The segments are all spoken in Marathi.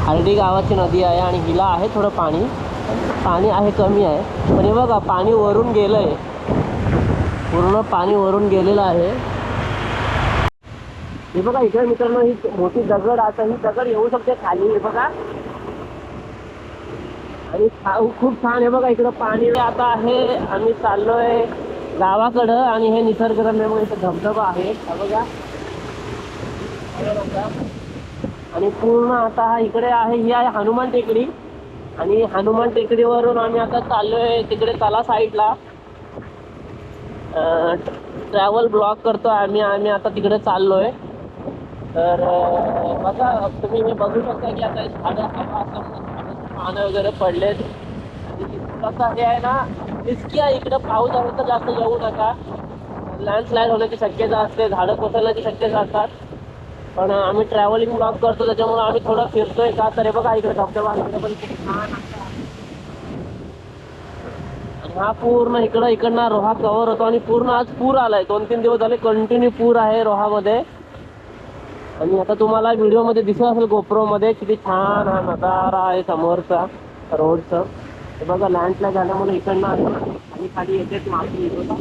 आरडी गावाची नदी आहे आणि हिला आहे थोडं पाणी, पाणी आहे कमी आहे. पण हे बघा पाणी वरून गेलं आहे, पूर्ण पाणी वरून गेलेलं आहे. हे बघा इकडे मित्रांनो ही मोठी दगड, आता ही दगड येऊ शकते खाली, हे बघा. आणि खूप छान आहे बघा इकडं पाणी आता आहे. आम्ही चाललोय गावाकडं आणि हे निसर्गरम्य मग इथं धबधबा आहे बघा. आणि पूर्ण आता हा इकडे आहे, ही आहे हनुमान टेकडी. आणि हनुमान टेकडीवरून आम्ही आता चाललोय तिकडे तला साईडला. ट्रॅव्हल ब्लॉग करतो आम्ही आता तिकडे चाललोय. तर बघा तुम्ही हे बघू शकता की आता झाडं पानं वगैरे पडलेत. कसं हे आहे ना, रिस्की आहे इकडं. पाऊस आला तर जास्त जाऊ नका, लँडस्लाईड होण्याची शक्यता असते, झाडं कोसळण्याची शक्यता असतात. पण आम्ही ट्रॅव्हलिंग ब्लॉग करतो त्याच्यामुळे आम्ही थोडं फिरतोय का. तर हे बघा इकडे धबधबा इकडे पण खूप छान. आणि हा पूर्ण इकडनं रोहा कव्हर होतो आणि पूर्ण आज पूर आलाय. 2-3 दिवस झाले कंटिन्यू पूर आहे रोहामध्ये. आणि आता तुम्हाला व्हिडिओमध्ये दिसत असेल गोप्रोमध्ये किती छान हा नजारा आहे समोरचा रोडचं. हे बघा लँडस्लाईड झाल्यामुळे इकडनं आणि खाली येतेच माती येतो.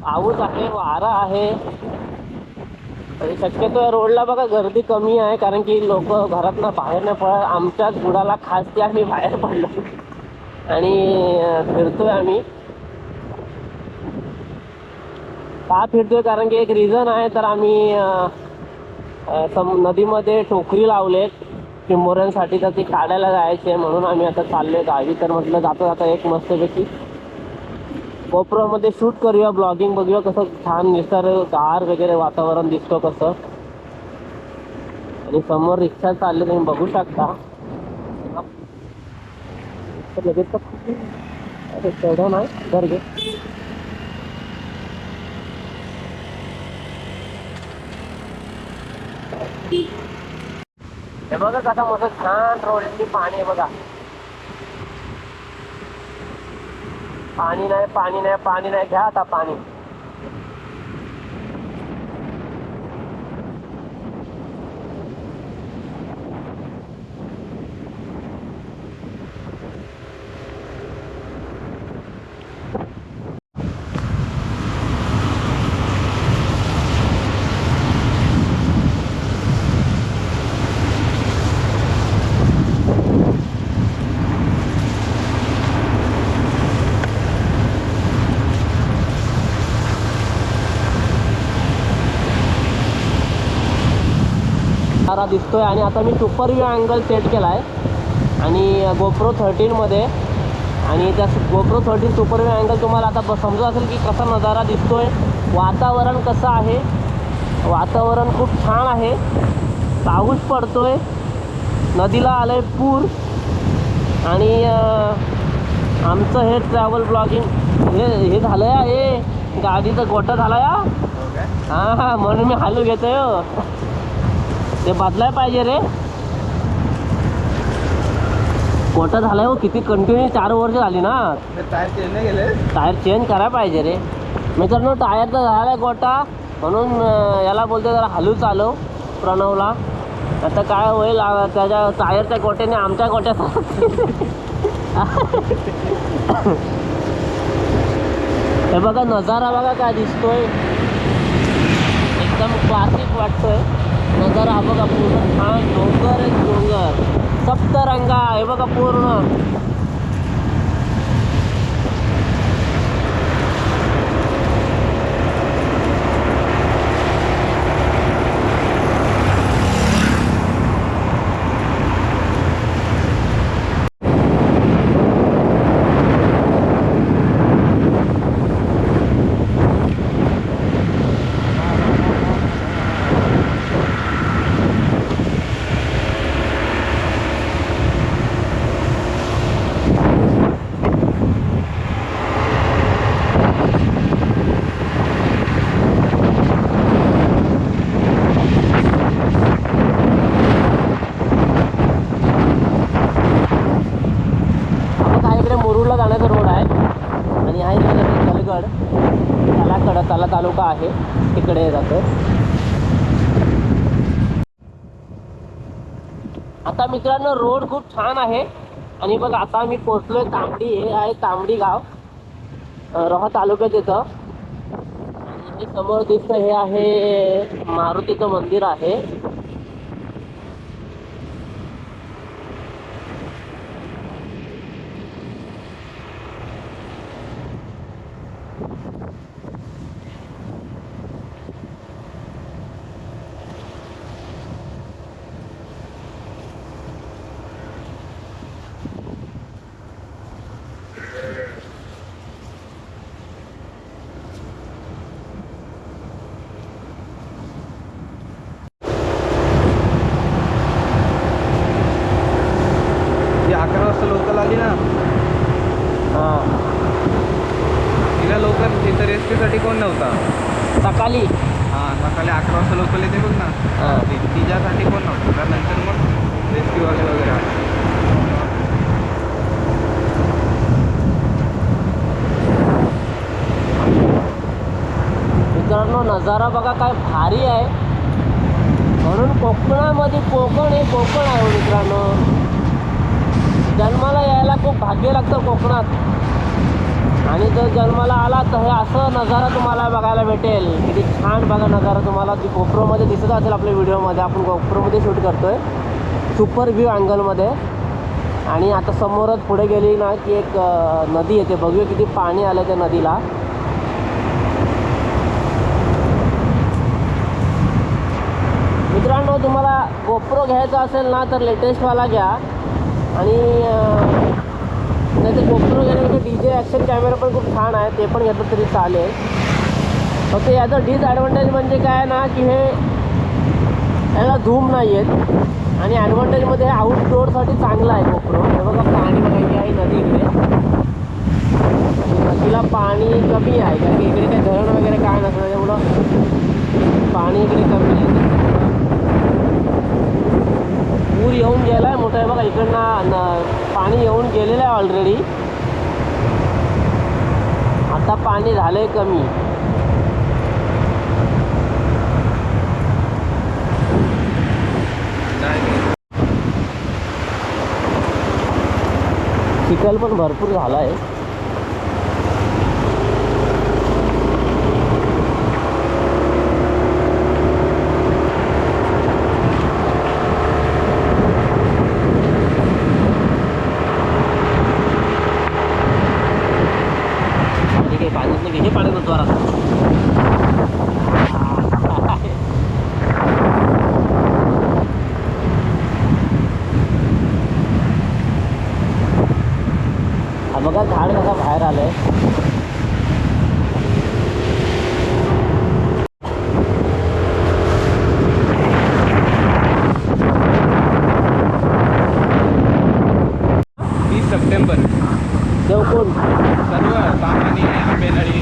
पाऊस आहे, वारा आहे. शक्यतो या रोडला बघा गर्दी कमी आहे, कारण की लोक घरातनं बाहेर नाही पडत. आमच्याच गुडाला खास ते आम्ही बाहेर पडलो आणि फिरतोय आम्ही. का फिरतोय कारण की एक रिझन आहे. तर आम्ही नदीमध्ये टोकरी लावलेत चिंबोऱ्यांसाठी, तर ती काढायला जायचे म्हणून आम्ही आता चाललोय गावी. तर म्हटलं जाता एक मस्तपैकी गोप्रोमध्ये शूट करूया, ब्लॉगिंग बघूया कसं छान निसर्ग गार वगैरे वातावरण दिसतो कसं. आणि समोर रिक्षा चालले तुम्ही बघू शकता. लगेच चढ नाही घर घे. हे बघा कसा मस्त छान रोडची पाणी आहे बघा. पाणी नाही घ्या आता पाणी. दिसतोय. आणि आता मी सुपर व्यू अँगल सेट केला आहे आणि गोप्रो 13 मध्ये. आणि त्या गोप्रो 13 सुपर व्यू अँगल तुम्हाला आता समजत असेल की कसा नजारा दिसतोय. वातावरण कसं आहे, वातावरण खूप छान आहे. पाऊस पडतोय, नदीला आलंय पूर. आणि आमचं हे ट्रॅव्हल ब्लॉगिंग हे झालं आहे. गाडीचा गोटा झाला या. हां म्हणून मी हालू घेतोय. ते बदलाय पाहिजे रे, गोटा झालाय हो. किती कंटिन्यू 4 वर्ष झाली ना. टायर चेंज नाही केले, टायर चेंज करायला पाहिजे रे मित्रांनो. टायरचा झालाय गोटा म्हणून याला बोलते जरा हलू चालव प्रणवला. आता काय होईल त्याच्या टायरच्या गोट्याने आमच्या गोट्यात. हे बघा नजारा बघा काय दिसतोय, एकदम क्लासिक वाटतोय नजारा. हा बघा पूर्ण छान डोंगर आहे, डोंगर सप्तरंगा हे बघा पूर्ण. मुरुडला जाण्याचा रोड आहे आणि हा इकडे जलगड ताला तालुका आहे तिकडे जातो. आता मित्रांनो रोड खूप छान आहे आणि बघ आता मी पोचलोय तांबडी. हे आहे तांबडी गाव, रोहा तालुक्यात येतं. आणि समोर दिसतं हे आहे मारुतीचं मंदिर आहे. ती 11 वाजता लोकल आली ना, हां तिला लोकल तिथं रेस्क्यूसाठी कोण नव्हता. सकाळी. हां सकाळी 11 वाजता लोकल येते बघ ना, हां तिच्यासाठी कोण नव्हतं. त्यानंतर मग रेस्क्यूवाले वगैरे आले. मित्रांनो नजारा बघा काय भारी आहे. म्हणून कोकणामध्ये कोकण हे कोकण आहे हो मित्रांनो. जन्माला यायला खूप भाग्य लागतं कोकणात. आणि जर जन्माला आला तर हे असं नजारा तुम्हाला बघायला भेटेल. किती छान बघा नजारा तुम्हाला. ती गोप्रोमध्ये दिसत असेल आपल्या व्हिडिओमध्ये. आपण गोप्रोमध्ये शूट करतोय सुपर व्ह्यू अँगलमध्ये. आणि आता समोरच पुढे गेली ना की एक नदी येते. बघूया किती पाणी आलं त्या नदीला. मित्रांनो तुम्हाला गोप्रो घ्यायचा असेल ना तर लेटेस्टवाला घ्या. आणि नाही तर गोप्रो घेण्यापेक्षा DJ ॲक्शन कॅमेरा पण खूप छान आहे, ते पण घेतलं तरी चालेल. फक्त याचं डिसॲडव्हान्टेज म्हणजे काय ना की हे याला झूम नाही आहेत. आणि ॲडव्हान्टेजमध्ये हे आउटडोअरसाठी चांगलं आहे गोप्रो. हे बघा पाणी बघायची आहे नदी इकडे. नदीला पाणी कमी आहे कारण की इकडे काही धरण वगैरे काय नसतं, त्याच्यामुळं पाणी इकडे कमी आहे. पूर येऊन गेला आहे मोठा आहे बघा इकडनं. पाणी येऊन गेलेलं आहे ऑलरेडी. आता पाणी झालंय कमी. चिखल पण भरपूर झाला आहे. घे पाण्यात द्वारात. हा बघा झाड कसा बाहेर आलंय. सप्टेंबर देवकोण सर्व सामानी आंबेनळी.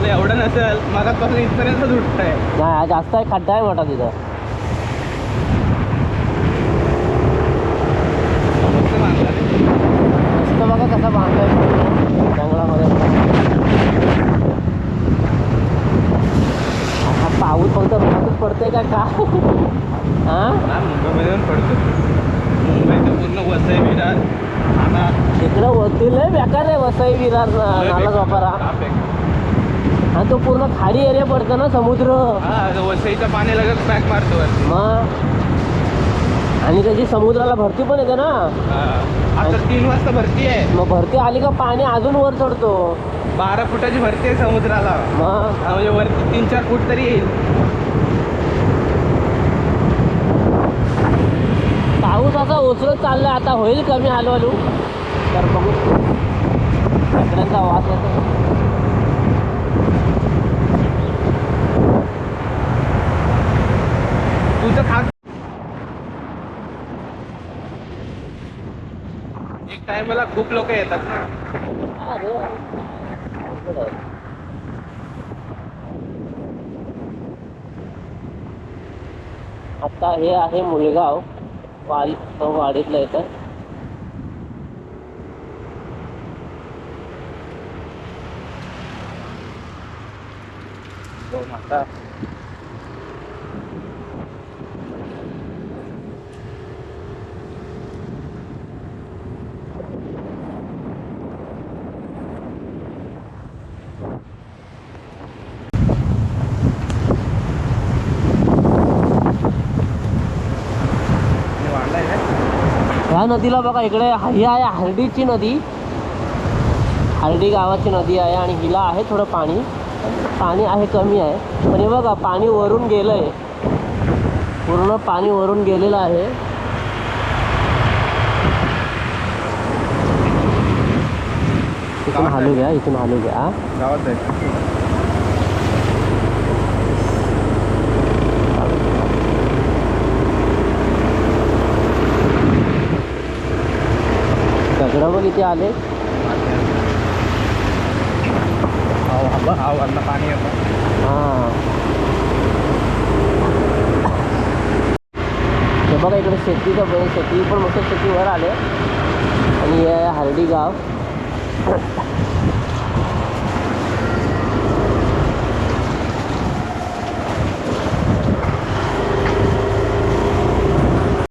एवढं नसेल मगापासून इथपर्यंत उठतंय. नाही जास्त आहे, खड्डा आहे मोठा तिथं. मस्त बघा कसा बांधलाय जंगलामध्ये. हा पाऊस फक्त रोहातच पडतोय का हां मुंबईमध्ये पण पडतो. मुंबईचं पूर्ण वसई विरार आता तिकडं होतील बेकार आहे वसई विरार नाला वापरा. आणि तो पूर्ण खाडी एरिया पडतो ना समुद्र. वसईचं पाणी लगेच पॅक मारतो मग. आणि त्याची समुद्राला भरती पण येते ना. आता 3 वाजता भरती आहे. मग भरती आली का पाणी अजून वर चढतो. 12 फुटाची भरती आहे समुद्राला. मग म्हणजे वरती 3-4 फूट तरी येईल. उचलत चाललंय, आता होईल कमी हळूहळू. तर बघू खेकड्यांचा वास येतो. तुझं खा. एक टायमाला खूप लोक येतात ना. अरे अवघड आहे. आता हे आहे मुलगाव वाडीतलं येतं. हो, आता हे वाढलंय ना. ह्या नदीला बघा इकडे ही आहे हर्डीची नदी. हर्डी गावाची नदी आहे आणि हिला आहे थोडं पाणी. पाणी आहे कमी आहे, पण हे बघा पाणी वरून गेलंय. पूर्ण पाणी वरून गेलेलं आहे. इथून हालू घ्या, इथून हालू घ्या. गावात जायचं. दगडं बघ इथे आले. हा वरनं पाणी येतं. हां हे बघा इकडे शेतीचं शेती पण मस्त शेतीवर आले. आणि हे आहे हर्डी गाव.